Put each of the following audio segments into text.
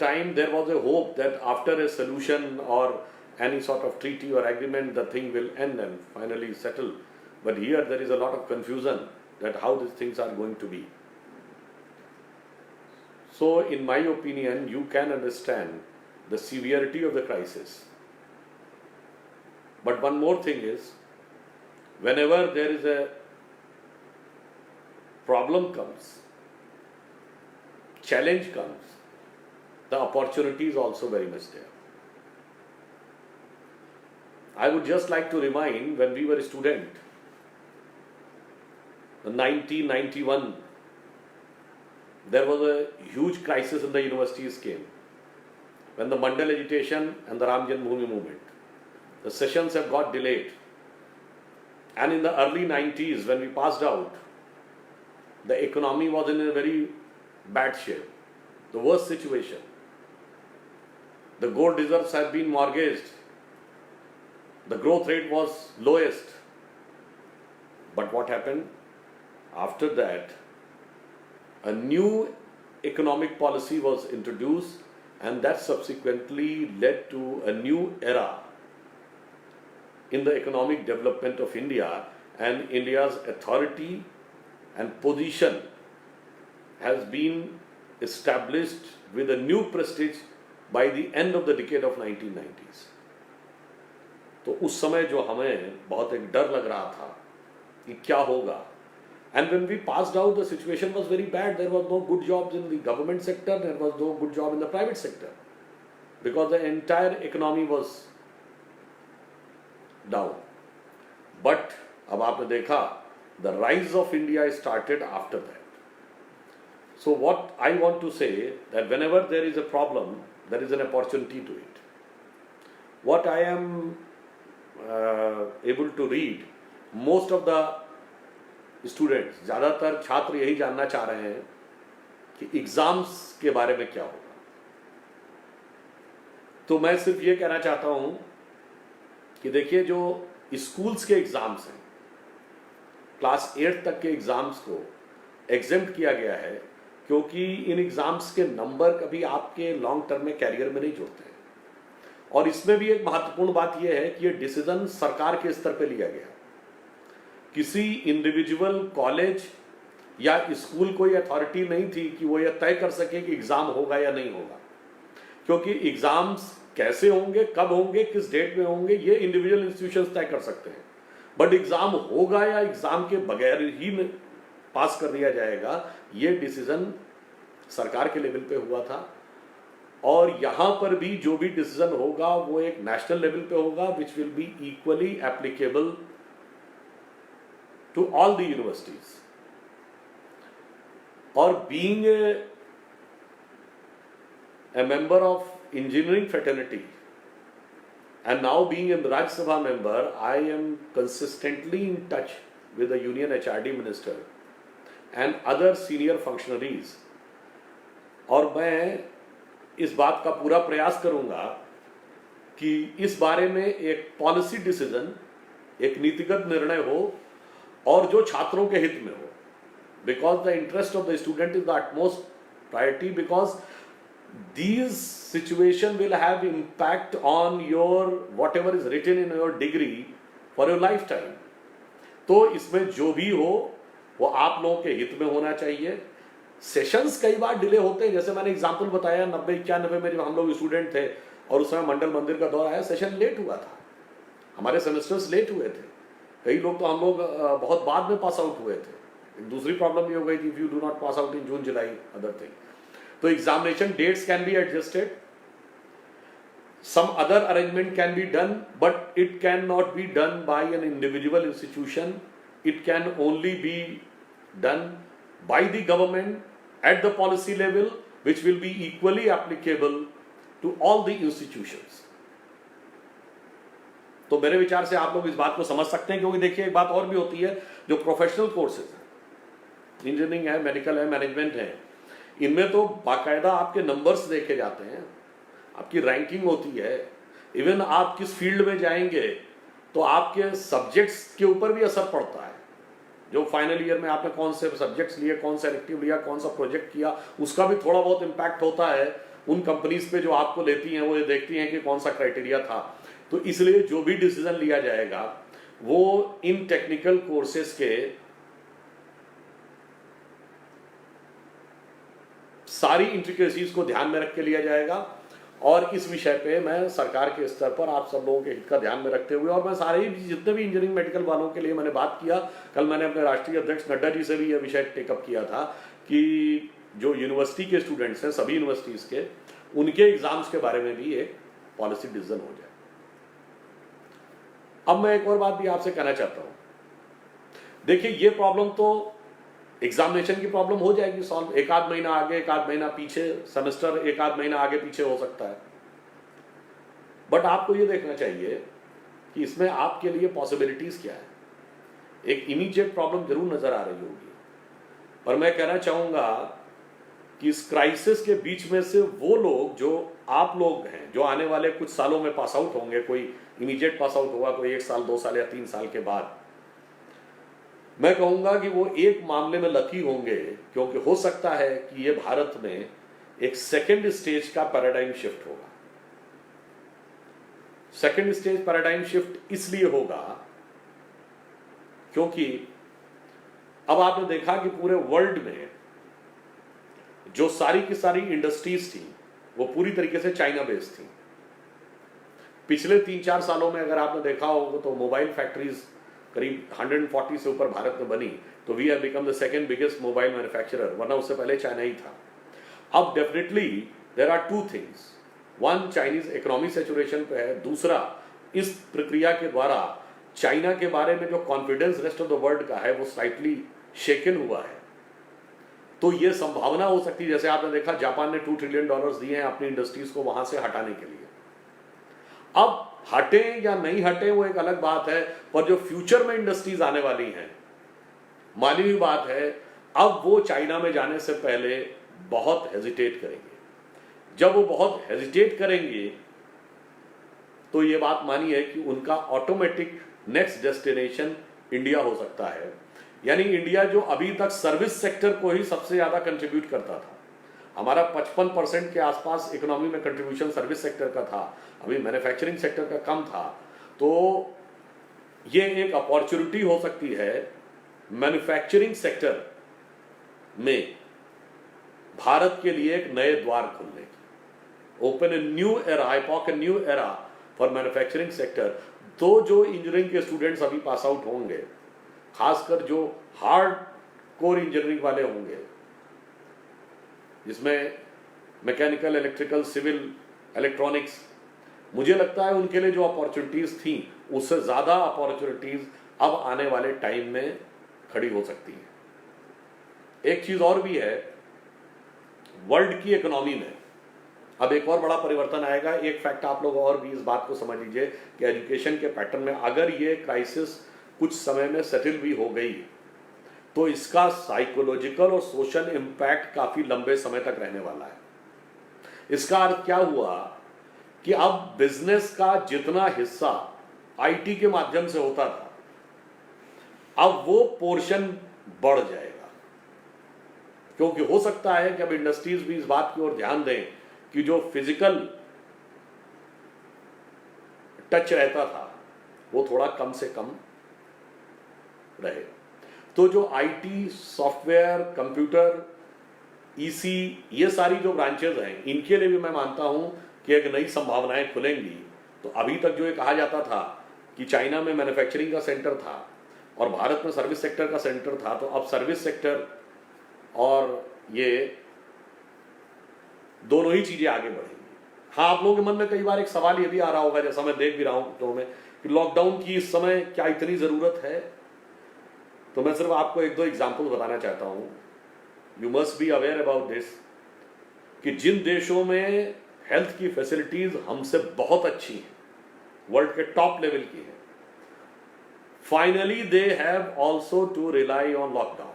time there was a hope that after a solution or any sort of treaty or agreement the thing will end and finally settle. But here there is a lot of confusion that how these things are going to be. So in my opinion, you can understand the severity of the crisis. But one more thing is, whenever there is a problem comes, challenge comes, the opportunity is also very much there. I would just like to remind, when we were a student, in 1991, there was a huge crisis in the universities came. When the Mandal agitation and the Ram Janmabhoomi movement, the sessions have got delayed. And in the early 90s, when we passed out, the economy was in a very bad shape, the worst situation. The gold reserves had been mortgaged. The growth rate was lowest. But what happened? After that, a new economic policy was introduced, and that subsequently led to a new era in the economic development of India, and India's authority and position has been established with a new prestige by the end of the decade of 1990s. तो उस समय जो हमें बहुत एक डर लग रहा था कि क्या होगा, and when we passed out, the situation was very bad. There was no good jobs in the government sector, there was no good job in the private sector, because the entire economy was down. But अब आपने देखा, the rise of India started after that. So what I want to say, that whenever there is a problem, there is an opportunity to it. What I am able to read, most of the students, ज़्यादातर छात्र यही जानना चाह रहे हैं कि exams के बारे में क्या होगा. तो मैं सिर्फ ये कहना चाहता हूँ कि देखिए, जो स्कूल्स के एग्ज़ाम्स हैं, क्लास 8 तक के एग्ज़ाम्स को एग्जेम्प्ट किया गया है, क्योंकि इन एग्ज़ाम्स के नंबर कभी आपके लॉन्ग टर्म में कैरियर में नहीं जोड़ते हैं. और इसमें भी एक महत्वपूर्ण बात यह है कि ये डिसीजन सरकार के स्तर पर लिया गया. किसी इंडिविजुअल कॉलेज या स्कूल कोई अथॉरिटी नहीं थी कि वो ये तय कर सके कि एग्ज़ाम होगा या नहीं होगा, क्योंकि एग्ज़ाम्स कैसे होंगे, कब होंगे, किस डेट में होंगे, ये इंडिविजुअल इंस्टीट्यूशंस तय कर सकते हैं. बट एग्ज़ाम होगा या एग्ज़ाम के बगैर ही पास कर दिया जाएगा, ये डिसीजन सरकार के लेवल पे हुआ था. और यहाँ पर भी जो भी डिसीजन होगा वो एक नेशनल लेवल पे होगा, विच will be equally applicable to all the universities. Or being a member of engineering fraternity and now being a Rajya Sabha member, I am consistently in touch with the Union HRD Minister and other senior functionaries. और मैं इस बात का पूरा प्रयास करूंगा कि इस बारे में एक पॉलिसी डिसीजन, एक नीतिगत निर्णय हो और जो छात्रों के हित में हो, because the interest of the student is the utmost priority, because these situation will have impact on your whatever is written in your degree for your lifetime. तो इसमें जो भी हो वो आप लोगों के हित में होना चाहिए. सेशंस कई बार डिले होते हैं, जैसे मैंने एग्जाम्पल बताया 90-91 में जब हम लोग स्टूडेंट थे और उस समय मंडल मंदिर का दौर आया, सेशन लेट हुआ था, हमारे सेमेस्टर्स लेट हुए थे. कई लोग तो हम लोग बहुत बाद में पास आउट हुए थे. एक दूसरी प्रॉब्लम ये हो गई थी, if you do not pass out in June July other thing. तो examination dates can be adjusted, some other arrangement can be done, but it can not be done by an individual institution. It can only be done by the government at the policy level, which will be equally applicable to all the institutions. तो मेरे विचार से आप लोग इस बात को समझ सकते हैं, क्योंकि देखिए एक बात और भी होती है, जो प्रोफेशनल कोर्सेज हैं, इंजीनियरिंग है, मेडिकल है, मैनेजमेंट है, इनमें तो बाकायदा आपके नंबर्स देखे जाते हैं, आपकी रैंकिंग होती है. इवन आप किस फील्ड में जाएंगे तो आपके सब्जेक्ट्स के ऊपर भी असर पड़ता है. जो फाइनल ईयर में आपने कौन से सब्जेक्ट्स लिए, कौन सा इलेक्टिव लिया, कौन सा प्रोजेक्ट किया, उसका भी थोड़ा बहुत इम्पैक्ट होता है. उन कंपनीज पे जो आपको लेती हैं वो ये देखती हैं कि कौन सा क्राइटेरिया था। तो इसलिए जो भी डिसीजन लिया जाएगा वो इन टेक्निकल कोर्सेज के सारी इंट्रिकेसीज को ध्यान में रख के लिया जाएगा। और इस विषय पे मैं सरकार के स्तर पर आप सब लोगों के हित का ध्यान में रखते हुए, और मैं सारे ही जितने भी इंजीनियरिंग मेडिकल वालों के लिए मैंने बात किया, कल मैंने अपने राष्ट्रीय अध्यक्ष नड्डा जी से भी यह विषय टेकअप किया था कि जो यूनिवर्सिटी के स्टूडेंट्स हैं, सभी यूनिवर्सिटीज के, उनके एग्जाम्स के बारे में भी एक पॉलिसी डिसीजन हो जाए। अब मैं एक और बात भी आपसे कहना चाहता हूं, देखिए ये प्रॉब्लम तो एग्जामिनेशन की प्रॉब्लम हो जाएगी सॉल्व, एक आध महीना आगे एक आध महीना पीछे, सेमेस्टर एक आध महीना आगे पीछे हो सकता है, बट आपको ये देखना चाहिए कि इसमें आपके लिए पॉसिबिलिटीज क्या है। एक इमीडिएट प्रॉब्लम जरूर नजर आ रही होगी, पर मैं कहना चाहूंगा कि इस क्राइसिस के बीच में से वो लोग जो आप लोग हैं, जो आने वाले कुछ सालों में पास आउट होंगे, कोई इमीडिएट पास आउट होगा, कोई 1 साल 2 साल या 3 साल के बाद, मैं कहूंगा कि वो एक मामले में लकी होंगे, क्योंकि हो सकता है कि ये भारत में एक सेकेंड स्टेज का पैराडाइम शिफ्ट होगा। सेकेंड स्टेज पैराडाइम शिफ्ट इसलिए होगा क्योंकि अब आपने देखा कि पूरे वर्ल्ड में जो सारी की सारी इंडस्ट्रीज थी वो पूरी तरीके से चाइना बेस्ड थी। पिछले 3-4 सालों में अगर आपने देखा होगा तो मोबाइल फैक्ट्रीज करीब 140 से ऊपर भारत में बनी, तो we have become the second biggest mobile manufacturer, वरना उससे पहले चाइना ही था। अब definitely there are 2 things, one Chinese economy saturation पे है, दूसरा इस प्रक्रिया के द्वारा चाइना के बारे में जो confidence rest of the world का है वो स्लाइटली शेकन हुआ है। तो ये संभावना हो सकती है, जैसे आपने देखा जापान ने $2 ट्रिलियन दिए हैं अपनी इंडस्ट्रीज को वहां से हटाने के लिए। अब हटे या नहीं हटे वो एक अलग बात है, पर जो फ्यूचर में इंडस्ट्रीज आने वाली हैं, मानी हुई बात है, अब वो चाइना में जाने से पहले बहुत हेजिटेट करेंगे। जब वो बहुत हेजिटेट करेंगे तो ये बात मानिए कि उनका ऑटोमेटिक नेक्स्ट डेस्टिनेशन इंडिया हो सकता है। यानी इंडिया जो अभी तक सर्विस सेक्टर को ही सबसे ज्यादा कंट्रीब्यूट करता था, हमारा 55% के आसपास इकोनॉमी में कंट्रीब्यूशन सर्विस सेक्टर का था, अभी मैन्युफैक्चरिंग सेक्टर का कम था, तो ये एक अपॉर्चुनिटी हो सकती है मैन्युफैक्चरिंग सेक्टर में भारत के लिए एक नए द्वार खुलने की, open a new era, epoch a new era for manufacturing sector. तो जो इंजीनियरिंग के स्टूडेंट्स अभी पास आउट होंगे, खासकर जो हार्ड कोर इंजीनियरिंग वाले होंगे, जिसमें मैकेनिकल, इलेक्ट्रिकल, सिविल, इलेक्ट्रॉनिक्स, मुझे लगता है उनके लिए जो अपॉर्चुनिटीज थी उससे ज्यादा अपॉर्चुनिटीज अब आने वाले टाइम में खड़ी हो सकती है। एक चीज और भी है, वर्ल्ड की इकोनॉमी में अब एक और बड़ा परिवर्तन आएगा। एक फैक्ट आप लोग और भी इस बात को समझ लीजिए कि एजुकेशन के पैटर्न में अगर ये क्राइसिस कुछ समय में सेटल भी हो गई तो इसका साइकोलॉजिकल और सोशल इंपैक्ट काफी लंबे समय तक रहने वाला है। इसका अर्थ क्या हुआ कि अब बिजनेस का जितना हिस्सा आईटी के माध्यम से होता था, अब वो पोर्शन बढ़ जाएगा, क्योंकि हो सकता है कि अब इंडस्ट्रीज भी इस बात की ओर ध्यान दें कि जो फिजिकल टच रहता था वो थोड़ा कम से कम रहे। तो जो आईटी, सॉफ्टवेयर, कंप्यूटर, ईसी, ये सारी जो ब्रांचेज हैं, इनके लिए भी मैं मानता हूं कि एक नई संभावनाएं खुलेंगी। तो अभी तक जो ये कहा जाता था कि चाइना में मैन्युफैक्चरिंग का सेंटर था और भारत में सर्विस सेक्टर का सेंटर था, तो अब सर्विस सेक्टर और ये दोनों ही चीजें आगे बढ़ेंगी। हाँ, आप लोगों के मन में कई बार एक सवाल ये भी आ रहा होगा, जैसा मैं देख भी रहा हूं तो में, कि लॉकडाउन की इस समय क्या इतनी जरूरत है। तो मैं सिर्फ आपको 1-2 एग्जाम्पल बताना चाहता हूं। You must be aware about this कि जिन देशों में हेल्थ की फैसिलिटीज हमसे बहुत अच्छी हैं, वर्ल्ड के टॉप लेवल की है, finally they have also to rely on lockdown.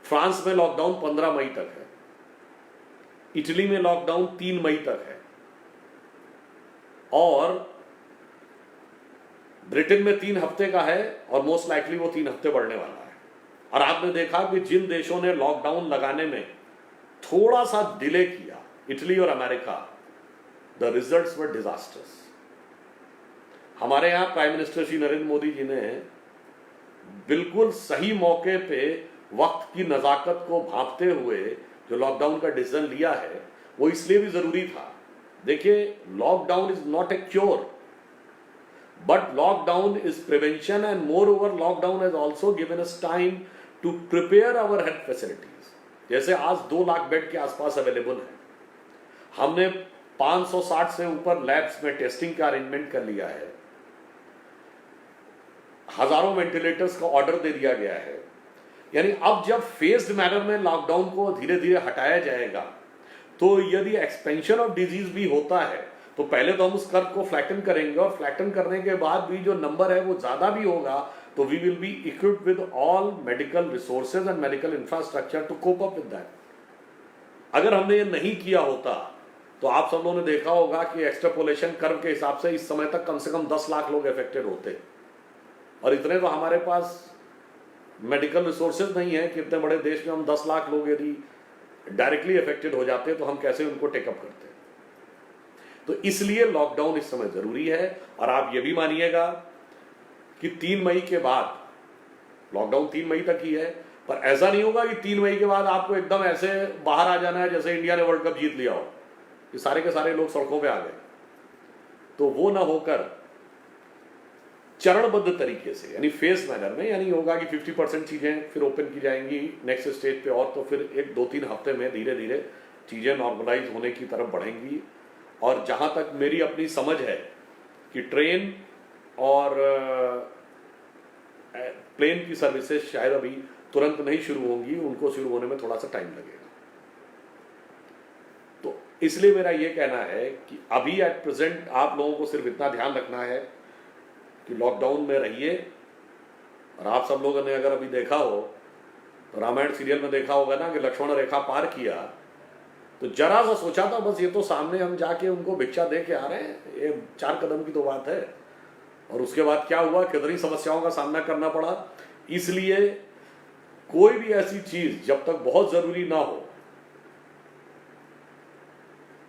France में लॉकडाउन 15 मई तक है, इटली में लॉकडाउन 3 मई तक है, और ब्रिटेन में 3 हफ्ते का है, और मोस्ट लाइकली वो 3 हफ्ते बढ़ने वाला है। और आपने देखा कि जिन देशों ने लॉकडाउन लगाने में थोड़ा सा डिले किया, इटली और America, the results were disasters. हमारे यहाँ प्राइम मिनिस्टर श्री नरेंद्र मोदी जी ने बिल्कुल सही मौके पे वक्त की नजाकत को भांपते हुए जो लॉकडाउन का डिसीजन लिया है वो इसलिए भी जरूरी था। देखिए, lockdown is not a cure, but lockdown is prevention, and moreover lockdown has also given us time to prepare our health facilities. जैसे आज 2 लाख बेड के आसपास अवेलेबल है, हमने 560 से ऊपर लैब्स में टेस्टिंग का अरेंजमेंट कर लिया है, हजारों वेंटिलेटर्स का ऑर्डर दे दिया गया है। यानी अब जब फेज्ड मैनर में लॉकडाउन को धीरे धीरे हटाया जाएगा, तो यदि एक्सपेंशन ऑफ डिजीज भी होता है तो पहले तो हम उस कर्व को फ्लैटन करेंगे, और फ्लैटन करने के बाद भी जो नंबर है वो ज्यादा भी होगा, तो we will be equipped with all medical resources and medical infrastructure to cope up with that. अगर हमने ये नहीं किया होता तो आप सब लोगों ने देखा होगा कि एक्सट्रापोलेशन कर्व के हिसाब से इस समय तक कम से कम 10 लाख लोग अफेक्टेड होते, और इतने तो हमारे पास मेडिकल रिसोर्सेज नहीं है कि इतने बड़े देश में हम 10 लाख लोग यदि डायरेक्टली अफेक्टेड हो जाते तो हम कैसे उनको टेकअप करते। तो इसलिए लॉकडाउन इस समय जरूरी है। और आप ये भी मानिएगा कि 3 मई के बाद, लॉकडाउन 3 मई तक ही है, पर ऐसा नहीं होगा कि 3 मई के बाद आपको एकदम ऐसे बाहर आ जाना है जैसे इंडिया ने वर्ल्ड कप जीत लिया हो कि सारे के सारे लोग सड़कों पे आ गए। तो वो ना होकर चरणबद्ध तरीके से, यानी फेस मैनर में, यानी होगा कि 50% चीजें फिर ओपन की जाएंगी नेक्स्ट स्टेज पे, और तो फिर 1-2-3 हफ्ते में धीरे धीरे चीजें नॉर्मलाइज होने की तरफ बढ़ेंगी। और जहां तक मेरी अपनी समझ है कि ट्रेन और प्लेन की सर्विसेज शायद अभी तुरंत नहीं शुरू होंगी, उनको शुरू होने में थोड़ा सा टाइम लगेगा। तो इसलिए मेरा यह कहना है कि अभी एट प्रेजेंट आप लोगों को सिर्फ इतना ध्यान रखना है कि लॉकडाउन में रहिए। और आप सब लोगों ने अगर अभी देखा हो तो रामायण सीरियल में देखा होगा ना कि लक्ष्मण रेखा पार किया तो जरा सा सोचा था बस ये तो सामने हम जाके उनको भिक्षा दे के आ रहे हैं, ये 4 कदम की तो बात है, और उसके बाद क्या हुआ, कितनी समस्याओं का सामना करना पड़ा। इसलिए कोई भी ऐसी चीज जब तक बहुत जरूरी ना हो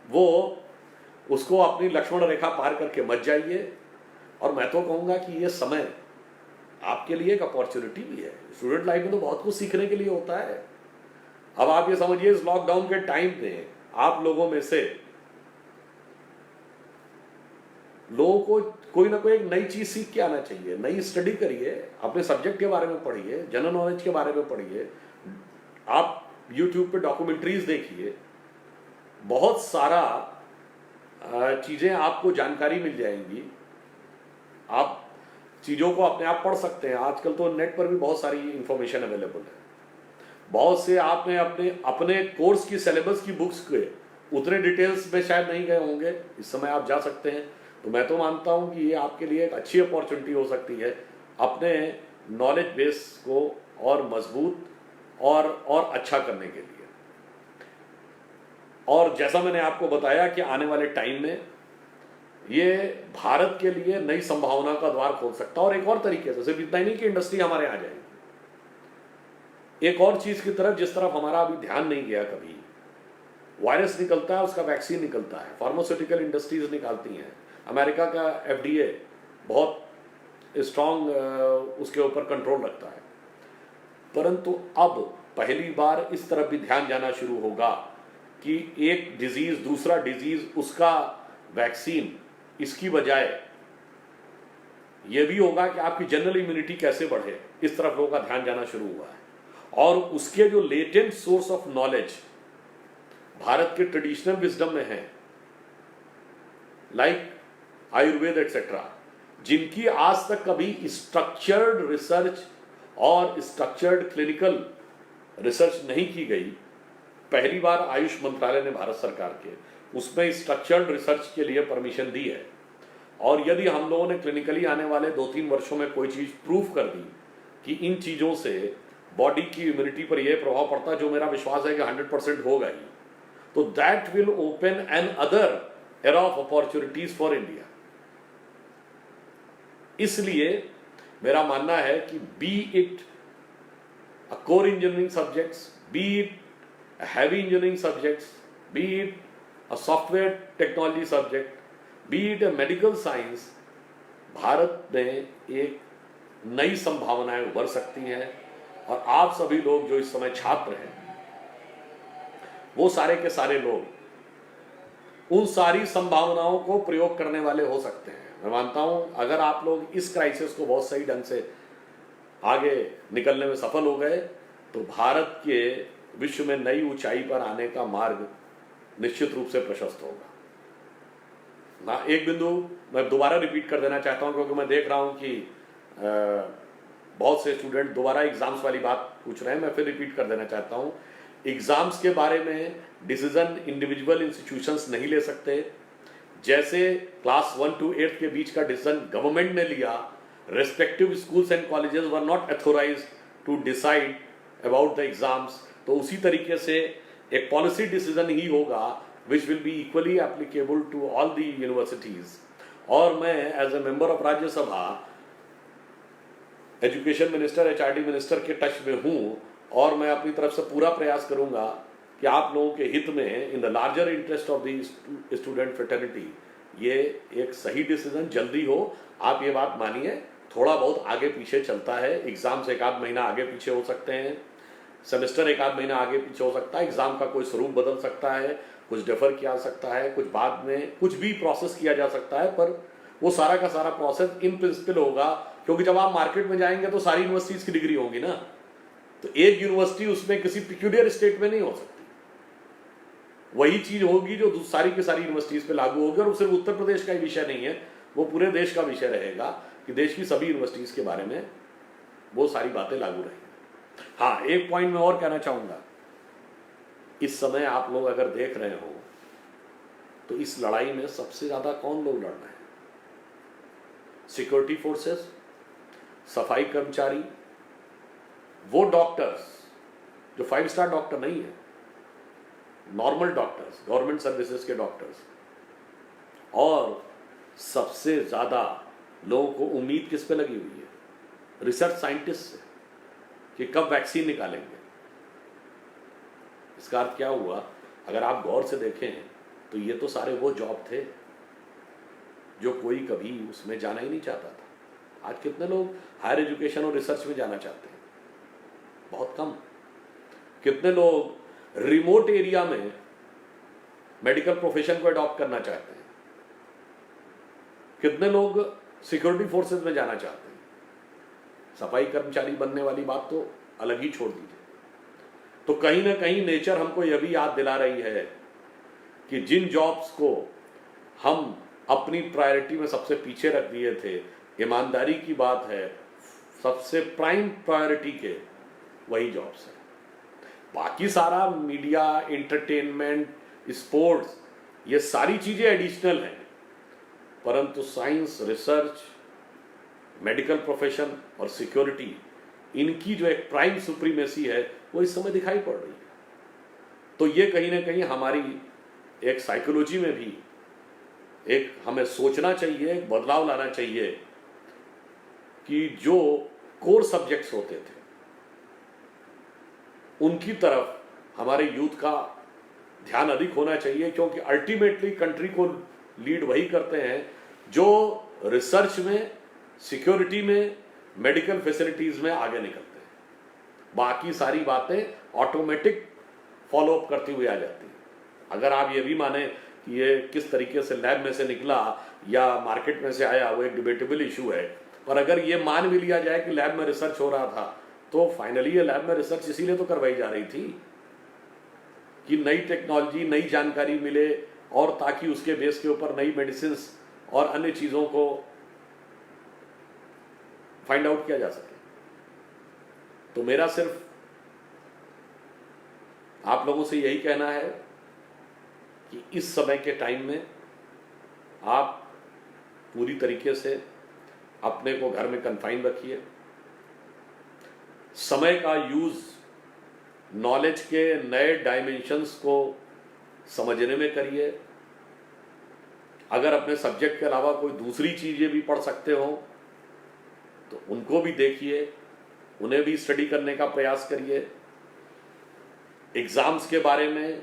वो उसको अपनी लक्ष्मण रेखा पार करके मत जाइए। और मैं तो कहूंगा कि ये समय आपके लिए एक अपॉर्चुनिटी भी है। स्टूडेंट लाइफ में तो बहुत कुछ सीखने के लिए होता है। अब आप ये समझिए, इस लॉकडाउन के टाइम में आप लोगों में से लोगों को कोई ना कोई एक नई चीज सीख के आना चाहिए। नई स्टडी करिए, अपने सब्जेक्ट के बारे में पढ़िए, जनरल नॉलेज के बारे में पढ़िए, आप यूट्यूब पे डॉक्यूमेंट्रीज देखिए, बहुत सारा चीजें आपको जानकारी मिल जाएंगी। आप चीजों को अपने आप पढ़ सकते हैं। आजकल तो नेट पर भी बहुत सारी इंफॉर्मेशन अवेलेबल है। बहुत से आपने अपने कोर्स की सिलेबस की बुक्स के उतने डिटेल्स में शायद नहीं गए होंगे, इस समय आप जा सकते हैं। तो मैं तो मानता हूं कि ये आपके लिए एक अच्छी अपॉर्चुनिटी हो सकती है अपने नॉलेज बेस को और मजबूत और अच्छा करने के लिए। और जैसा मैंने आपको बताया कि आने वाले टाइम में ये भारत के लिए नई संभावना का द्वार खोल सकता है। और एक और तरीके से, सिर्फ इतना ही नहीं कि इंडस्ट्री हमारे आ जाएगी, एक और चीज की तरफ जिस तरफ हमारा अभी ध्यान नहीं गया कभी, वायरस निकलता है, उसका वैक्सीन निकलता है, फार्मास्यूटिकल इंडस्ट्रीज निकालती हैं, अमेरिका का FDA बहुत स्ट्रांग उसके ऊपर कंट्रोल रखता है। परंतु अब पहली बार इस तरफ भी ध्यान जाना शुरू होगा कि एक डिजीज दूसरा डिजीज उसका वैक्सीन, इसकी बजाय यह भी होगा कि आपकी जनरल इम्यूनिटी कैसे बढ़े, इस तरफ लोगों का ध्यान जाना शुरू हुआ है। और उसके जो latent source of knowledge Bharat के ट्रेडिशनल विजडम में है, लाइक आयुर्वेद एक्सेट्रा, जिनकी आज तक कभी स्ट्रक्चर्ड रिसर्च और स्ट्रक्चर्ड क्लिनिकल रिसर्च नहीं की गई, पहली बार आयुष मंत्रालय ने भारत सरकार के उसमें स्ट्रक्चर्ड रिसर्च के लिए परमिशन दी है। और यदि हम लोगों ने क्लिनिकली आने वाले 2-3 वर्षों में कोई चीज प्रूव कर दी कि इन चीजों से बॉडी की इम्यूनिटी पर यह प्रभाव पड़ता, जो मेरा विश्वास है कि 100% होगा ही, तो that will open another era of opportunities for India. इसलिए मेरा मानना है कि be it a core engineering subjects, be it heavy engineering subjects, be it a software technology subject, be it a medical science, Bharat में एक नई संभावनाएं उभर सकती हैं और आप सभी लोग जो इस समय छात्र हैं वो सारे के सारे लोग उन सारी संभावनाओं को प्रयोग करने वाले हो सकते हैं। मैं मानता हूं अगर आप लोग इस क्राइसिस को बहुत सही ढंग से आगे निकलने में सफल हो गए तो भारत के विश्व में नई ऊंचाई पर आने का मार्ग निश्चित रूप से प्रशस्त होगा ना। एक बिंदु मैं दोबारा रिपीट कर देना चाहता हूं क्योंकि मैं देख रहा हूं कि बहुत से स्टूडेंट दोबारा एग्जाम्स वाली बात पूछ रहे हैं। मैं फिर रिपीट कर देना चाहता हूं, एग्जाम्स के बारे में डिसीजन इंडिविजुअल इंस्टीट्यूशंस नहीं ले सकते। जैसे क्लास 1 to 8 के बीच का डिसीजन गवर्नमेंट ने लिया, respective schools and colleges were not authorized to decide about the exams, तो उसी तरीके से एक पॉलिसी डिसीजन ही होगा which will be equally applicable to all the universities। और मैं as a member of Rajya Sabha education minister, HRD minister के touch में हूं और मैं अपनी तरफ से पूरा प्रयास करूंगा कि आप लोगों के हित में in the larger interest of the student fraternity ये एक सही डिसीजन जल्दी हो। आप ये बात मानिए, थोड़ा बहुत आगे पीछे चलता है, एग्जाम्स एक आध महीना आगे पीछे हो सकते हैं, सेमेस्टर एक आध महीना आगे पीछे हो सकता है, एग्जाम का कोई स्वरूप बदल सकता है, कुछ डिफर किया जा सकता है, कुछ बाद में कुछ भी प्रोसेस किया जा सकता है, पर वो सारा का सारा प्रोसेस इन प्रिंसिपल होगा। क्योंकि जब आप मार्केट में जाएंगे तो सारी यूनिवर्सिटीज की डिग्री होगी ना, तो एक यूनिवर्सिटी उसमें किसी पिक्यूलियर स्टेट में नहीं हो सकती, वही चीज होगी जो सारी की सारी यूनिवर्सिटीज पे लागू होगी। और वो सिर्फ उत्तर प्रदेश का ही विषय नहीं है, वो पूरे देश का विषय रहेगा कि देश की सभी यूनिवर्सिटीज के बारे में वो सारी बातें लागू रहेंगी। हाँ, एक पॉइंट मैं और कहना चाहूंगा, इस समय आप लोग अगर देख रहे हो तो इस लड़ाई में सबसे ज्यादा कौन लोग लड़ रहे हैं? सिक्योरिटी फोर्सेस, सफाई कर्मचारी, वो डॉक्टर्स जो 5 स्टार डॉक्टर नहीं है, नॉर्मल डॉक्टर्स, गवर्नमेंट सर्विसेज के डॉक्टर्स, और सबसे ज्यादा लोगों को उम्मीद किस पे लगी हुई है? रिसर्च साइंटिस्ट से कि कब वैक्सीन निकालेंगे। इसका अर्थ क्या हुआ? अगर आप गौर से देखें तो ये तो सारे वो जॉब थे जो कोई कभी उसमें जाना ही नहीं चाहता था। आज कितने लोग हायर एजुकेशन और रिसर्च में जाना चाहते हैं? बहुत कम। कितने लोग रिमोट एरिया में मेडिकल प्रोफेशन को अडॉप्ट करना चाहते हैं? कितने लोग सिक्योरिटी फोर्सेस में जाना चाहते हैं? सफाई कर्मचारी बनने वाली बात तो अलग ही छोड़ दीजिए। तो कहीं ना कहीं नेचर हमको यह भी याद दिला रही है कि जिन जॉब्स को हम अपनी प्रायोरिटी में सबसे पीछे रख दिए थे, ईमानदारी की बात है, सबसे प्राइम प्रायोरिटी के वही जॉब्स हैं। बाकी सारा मीडिया, एंटरटेनमेंट, स्पोर्ट्स, ये सारी चीजें एडिशनल हैं, परंतु साइंस, रिसर्च, मेडिकल प्रोफेशन और सिक्योरिटी, इनकी जो एक प्राइम सुप्रीमेसी है वो इस समय दिखाई पड़ रही है। तो ये कहीं ना कहीं हमारी एक साइकोलॉजी में भी एक हमें सोचना चाहिए, एक बदलाव लाना चाहिए कि जो कोर सब्जेक्ट्स होते थे उनकी तरफ हमारे यूथ का ध्यान अधिक होना चाहिए, क्योंकि अल्टीमेटली कंट्री को लीड वही करते हैं जो रिसर्च में, सिक्योरिटी में, मेडिकल फैसिलिटीज में आगे निकलते हैं। बाकी सारी बातें ऑटोमेटिक फॉलो अप करती हुई आ जाती हैं। अगर आप ये भी माने कि ये किस तरीके से लैब में से निकला या मार्केट में से आया, वो एक डिबेटेबल इशू है, पर अगर ये मान भी लिया जाए कि लैब में रिसर्च हो रहा था, तो फाइनली ये लैब में रिसर्च इसीलिए तो करवाई जा रही थी कि नई टेक्नोलॉजी, नई जानकारी मिले और ताकि उसके बेस के ऊपर नई मेडिसिन और अन्य चीजों को फाइंड आउट किया जा सके। तो मेरा सिर्फ आप लोगों से यही कहना है कि इस समय के टाइम में आप पूरी तरीके से अपने को घर में कन्फाइन रखिए, समय का यूज नॉलेज के नए डायमेंशंस को समझने में करिए। अगर अपने सब्जेक्ट के अलावा कोई दूसरी चीजें भी पढ़ सकते हो तो उनको भी देखिए, उन्हें भी स्टडी करने का प्रयास करिए। एग्जाम्स के बारे में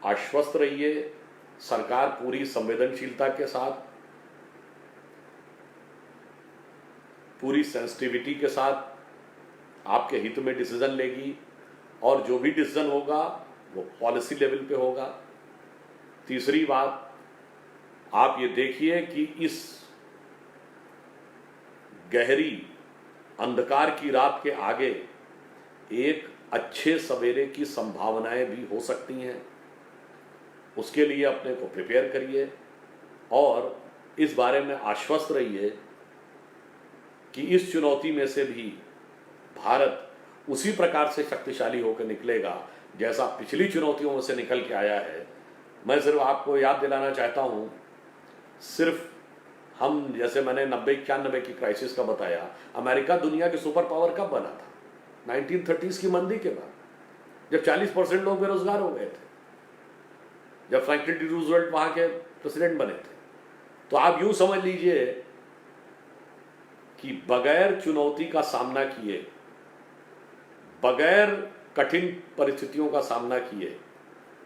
आश्वस्त रहिए, सरकार पूरी संवेदनशीलता के साथ, पूरी सेंसिटिविटी के साथ आपके हित में डिसीजन लेगी और जो भी डिसीजन होगा वो पॉलिसी लेवल पे होगा। तीसरी बात, आप ये देखिए कि इस गहरी अंधकार की रात के आगे एक अच्छे सवेरे की संभावनाएं भी हो सकती हैं। उसके लिए अपने को प्रिपेयर करिए और इस बारे में आश्वस्त रहिए कि इस चुनौती में से भी भारत उसी प्रकार से शक्तिशाली होकर निकलेगा जैसा पिछली चुनौतियों में से निकल के आया है। मैं सिर्फ आपको याद दिलाना चाहता हूँ, सिर्फ हम जैसे मैंने 90-91 की क्राइसिस का बताया, अमेरिका दुनिया के सुपर पावर कब बना था? 1930s की मंदी के बाद, जब 40% लोग बेरोजगार हो गए थे, जब फ्रैंकलिन डी रूजवेल्ट वहां के प्रेसिडेंट बने थे। तो आप यूं समझ लीजिए कि बगैर चुनौती का सामना किए, बगैर कठिन परिस्थितियों का सामना किए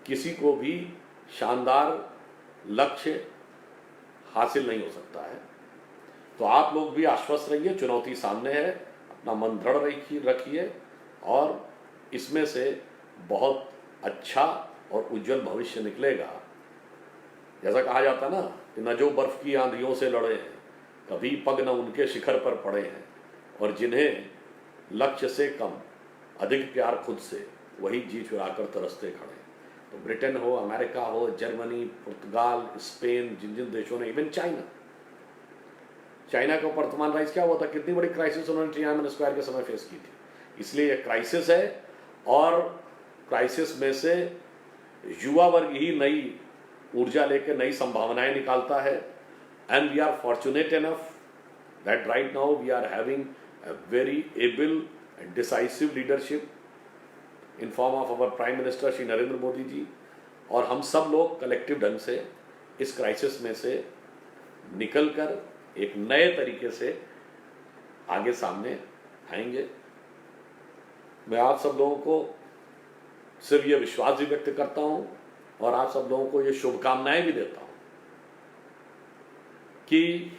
किसी को भी शानदार लक्ष्य हासिल नहीं हो सकता है। तो आप लोग भी आश्वस्त रहिए, चुनौती सामने है, अपना मन दृढ़ रखिए और इसमें से बहुत अच्छा और उज्जवल भविष्य निकलेगा। जैसा कहा जाता ना कि न जो बर्फ की आंधियों से लड़े हैं, कभी पग न उनके शिखर पर पड़े हैं, और जिन्हें लक्ष्य से कम अधिक प्यार खुद से, वही जी चुराकर तरसते खड़े। तो ब्रिटेन हो, अमेरिका हो, जर्मनी, पुर्तगाल, स्पेन, जिन जिन देशों ने, इवन चाइना का वर्तमान राइज क्या हुआ था, कितनी बड़ी क्राइसिस उन्होंने तियानमेन स्क्वायर के समय फेस की थी। इसलिए यह क्राइसिस है और क्राइसिस में से युवा वर्ग ही नई ऊर्जा लेकर नई संभावनाएं निकालता है। And we are fortunate enough that right now we are having a very able and decisive leadership in form of our prime minister Shri Narendra Modi ji, और हम सब लोग कलेक्टिव ढंग से इस क्राइसिस में से निकलकर एक नए तरीके से आगे सामने आएंगे। मैं आप सब लोगों को सिर्फ ये विश्वास भी व्यक्त करता हूं और आप सब लोगों को ये शुभकामनाएं भी देता हूं कि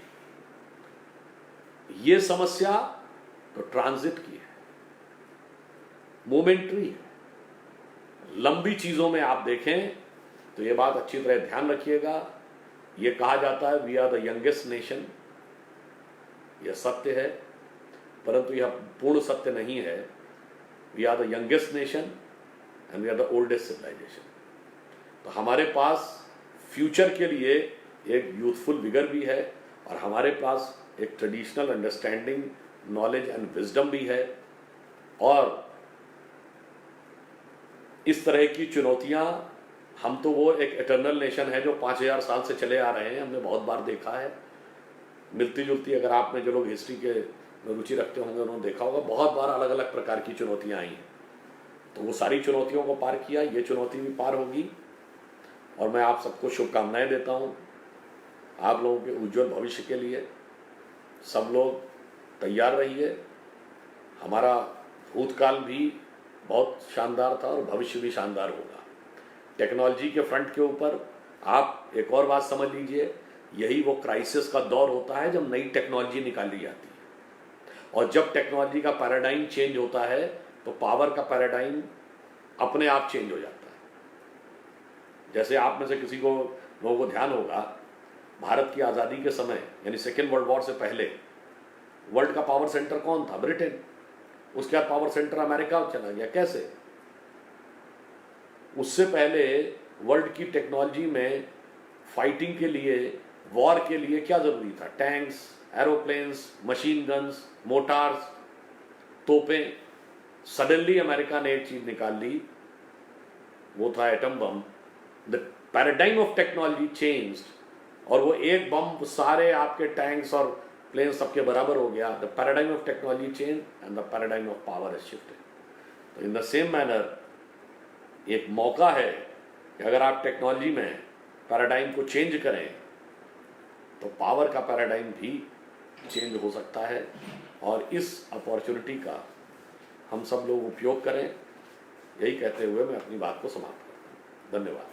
ये समस्या तो ट्रांजिट की है, मोमेंट्री है। लंबी चीजों में आप देखें तो ये बात अच्छी तरह ध्यान रखिएगा। ये कहा जाता है we are the youngest nation, यह सत्य है, परंतु यह पूर्ण सत्य नहीं है। We are the youngest nation and we are the oldest civilisation. तो हमारे पास फ्यूचर के लिए एक यूथफुल विगर भी है और हमारे पास एक traditional understanding, knowledge and wisdom भी है। और इस तरह की चुनौतियां, हम तो वो एक एटर्नल नेशन है जो 5000 साल से चले आ रहे हैं, हमने बहुत बार देखा है। मिलती जुलती, अगर आप में जो लोग हिस्ट्री के रुचि रखते होंगे उन्होंने देखा होगा, बहुत बार अलग अलग प्रकार की चुनौतियां आई हैं। तो वो सारी चुनौतियों को पार किया, ये चुनौती भी पार होगी। और मैं आप सबको शुभकामनाएं देता हूं आप लोगों के उज्जवल भविष्य के लिए। सब लोग तैयार रहिए। हमारा भूतकाल भी बहुत शानदार था और भविष्य भी शानदार होगा। टेक्नोलॉजी के फ्रंट के ऊपर आप एक और बात समझ लीजिए, यही वो क्राइसिस का दौर होता है जब नई टेक्नोलॉजी निकाली जाती है। और जब टेक्नोलॉजी का पैराडाइम चेंज होता है तो पावर का पैराडाइम अपने आप चेंज हो जाता है। जैसे आप में से किसी को लोगों को ध्यान होगा, भारत की आज़ादी के समय यानी सेकेंड वर्ल्ड वॉर से पहले वर्ल्ड का पावर सेंटर कौन था? ब्रिटेन। उसके बाद पावर सेंटर अमेरिका चला गया। कैसे? उससे पहले वर्ल्ड की टेक्नोलॉजी में फाइटिंग के लिए, वॉर के लिए क्या जरूरी था? Tanks, aeroplanes, machine guns, mortars, तोपें। सडनली अमेरिका ने एक चीज निकाल ली, वो था atom bomb. The paradigm of technology changed, और वो एक बम सारे आपके टैंक्स और प्लेन सबके बराबर हो गया। The paradigm of technology change and the paradigm of power is shifted. तो इन द सेम मैनर एक मौका है कि अगर आप टेक्नोलॉजी में पैराडाइम को चेंज करें तो पावर का पैराडाइम भी चेंज हो सकता है। और इस अपॉर्चुनिटी का हम सब लोग उपयोग करें, यही कहते हुए मैं अपनी बात को समाप्त करता हूँ। धन्यवाद।